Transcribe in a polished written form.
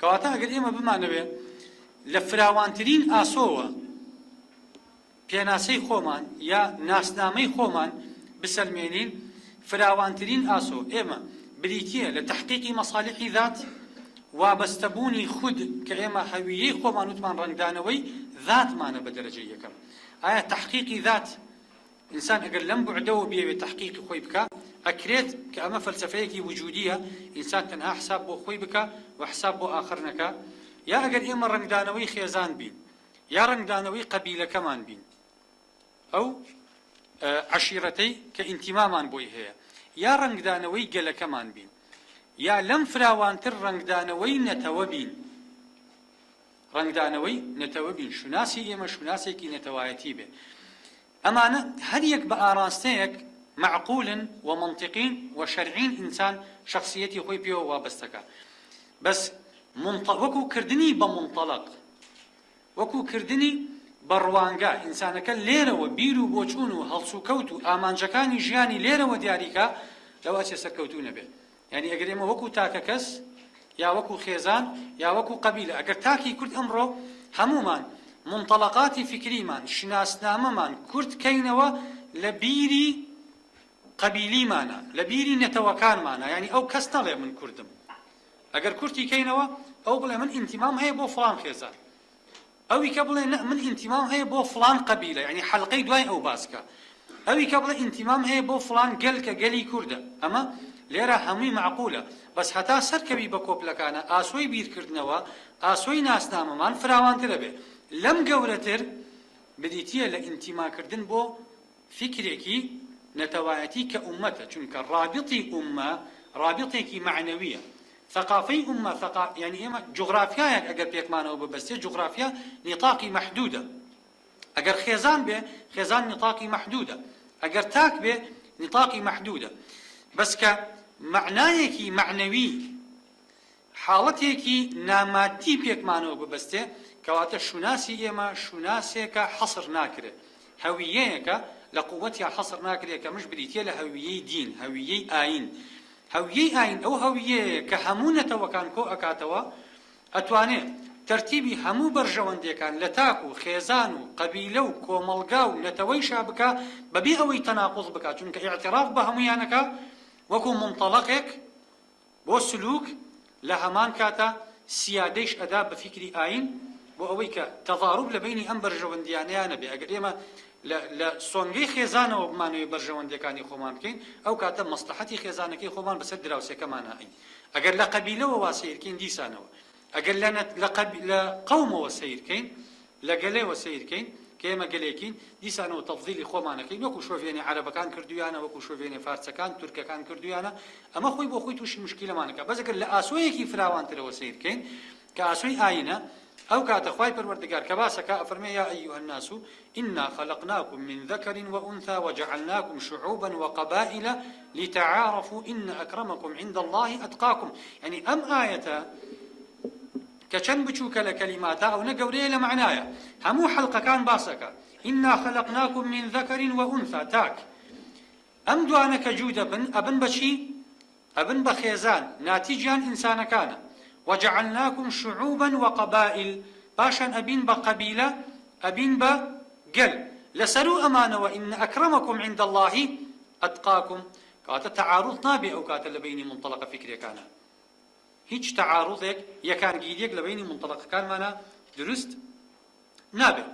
کەواتە ئەگەر ئێمە بمانەوێ لە فراوانترین ئاسۆوە پێناسەی خۆمان یا ناسنامەی خۆمان بسەلمێنین، فراوانترین ئاسۆ ئێمە بریتیە لە تحقیقی مەصالحی ذات، وابەستەبوونی خود کە ئێمە هەویەی خۆمان وتمان ڕنگدانەوەی ذاتمانە بە دەرەجەی یەکەم. ئایا تحقیقی ذات ئینسان ئەگەر لەم بوعدەوە بێوێت تحقیقی خۆی بکە، ئەکرێت کە ئەمە فەلسفەیەکی وجودیە، ئینسان تەنها حساب بۆ خۆی بکە و حساب بۆ ئاخر نەکە، یا ئەگەر ئێمە ڕنگدانەوەی خێزان بین یا ڕنگدانەوەی قەبیلەکەمان بین، ئەو عەشیرەتەی کە ئینتیمامان بۆی هەیە، یا ڕنگدانەوەی گەلەکەمان بین، یا لەم فراوانتر ڕنگدانەوەی نەتەوە بین، ڕنگدانەوەی نەتەوە بین، شوناسی ئێمە شوناسێکی نەتەوایەتی بێ. ئەمانە هەر یەک بە ئاراستەیەک معقولن و منطقین و شەرعین ئینسان شخصیەتی خۆی پێوە وابەستەکە. بەس وەکو کردنی بە منطەلق، وەکو کردنی بە ڕوانگە، ئینسانەکە لێرەوە بیر و بۆچوون و هەڵسوکەوت و ئامانجەکانی ژیانی لێرەوە دیاریکە، لەوە چێ سەرکەوتوو نەبێت. یعنی ئەگەر ئێمە وەکو تاکە کەس یا وەکو خێزان یا وەکو قەبیلە، ئەگەر تاکی کورد ئەمڕۆ هەمومان منطەلقاتی فکریمان شناسنامەمان کورد کەینەوە لە بیری قەبیلیمانە، لە بیری نەتەوەکانمانە، یعنی ئەو کەس نەڵێ من کوردم. ئەگەر کورتی کەینەوە ئەو بڵێ من ئینتیمام هەیە بۆ فڵان خێزان، ئەوی کە بڵێ من ئینتیمام هەیە بۆ فڵان قەبیلە، یعنی حەلقەی دوای ئەو باسکە، ئەوی کە بڵێ ئینتیمام هەیە بۆ فڵان گەل کە گەلی کووردە. ئەمە لێرە هەمووی معقولە، بەس هەتا سەرکەوی بە کۆپلەکانە ئاسۆی بیرکردنەوە، ئاسۆی ناسنامەمان فراوانترە بێ. لەم گەورەتر بریتیە لە ئینتیماکردن بۆ فکرێکی نەتەوایەتی کە ئومەتە، چونکە ڕابطی ئومە ڕابطێکی معنەویە. ثقافەی ئومە یعنی ئێمە جوغرافیایەک ئەگەر پێکمانەوە ببەستێ، جوغرافیا نیطاقی مەحدودە. ئەگەر خێزان بێ، خێزان نیطاقی مەحدودە، ئەگەر تاک بێ نیطاقی مەحدودە. بەس کە معنایەکی معنەوی، حاڵەتێکی نامادی پێکمانەوە ببەستێ، کەواتە شوناسی ئێمە شوناسێکە حەسر ناکرێت، هەویەیەکە لە قووەتیا حەسر ناکرێت، کە مش بریتیە لە هەویەی دین، هەویەی ئاین. هەویەی ئاین ئەو هەویەیە کە هەموو نەتەوەکان کۆ ئەکاتەوە، ئەتوانێت تەرتیبی هەموو بەرژەوەندەکان لە تاک و خێزان و قەبیلە و کۆمەڵگا و نەتەوەی شا بکە بەبێ ئەوەی تەناقوز بکات، چونکە ئیعتراف بە هەموویانەکە وەکو منطەلقێک بۆ سلوک لە هەمان کاتە سیادەیش ئەدا بە فکری ئاین، بۆ ئەوەی کە تەضاروب لە بینی ئەم بەرژەوەندیانەیانە بێ. ئەگەر ئێمە لە سۆنگەی خێزانەوە بمانەوێت بەرژەوەندەکانی خۆمان بکەین، ئەو کاتە مەسلحەتی خێزانەکەی خۆمان بەسەر دراوسێکەمانە ئەین. ئەگەر لە قەبیلەوە وا سەیرکەین دیسانەوە، ئەگەر لە قەومەوە سەیرکەین، لە گەلێوە سەیرکەین کە ئێمە گەلێکین، دیسانەوە تەفضیلی خۆمانەکەین، وەکو شۆڤێنێ عەرەبەکان کردویانە، وەکو شۆڤێنێ فارسەکان تورکەکان کردویانە. ئەمە خۆی بۆ خۆی تووشی مشکیلەمانەکە. بەس ئەگەر لە ئاسۆیەکی فراوانترەوە سەیرکەین کە ئاسۆی ئاینە، ئەو کاتە خوای پەروەردگار کە باسەکە ئەفەرمێ یا ئەیها الناس ئنا خەلقناکم من ذەکەر وأنثى وجعلناكم شعوبا وقبائل لتعارفوا إن أكرمكم عند الله أتقاكم. يعني ئەم ئایەتە کە چەند بچووکە لە کەلیماتە ئەو نەگەورەیە لە معنایە، هەموو حەڵقەکان باسەکە. ئنا خەلقناکم من ذەکەر وأنثى تاک. ئەم دوانە کە جوو دەبن ئەبن بە چی؟ ئەبن بە خێزان، ناتیجیان ئینسانەکانە. وجعلناكم شعوبا وقبائل، باشان ئەبین بە قەبیلە، ئەبین بە گەل. لەسەر ئەمانەوە ئین ئەکرەمەکم عند الله ئەتقاکم، کاتە تەعارض نابێ ئەو کاتە لە بینی منطەلقە فکرەکانە، هیچ تەعارضێک یەکانگیریەک لە بینی منطەلقەکانمانە دروست نابێ.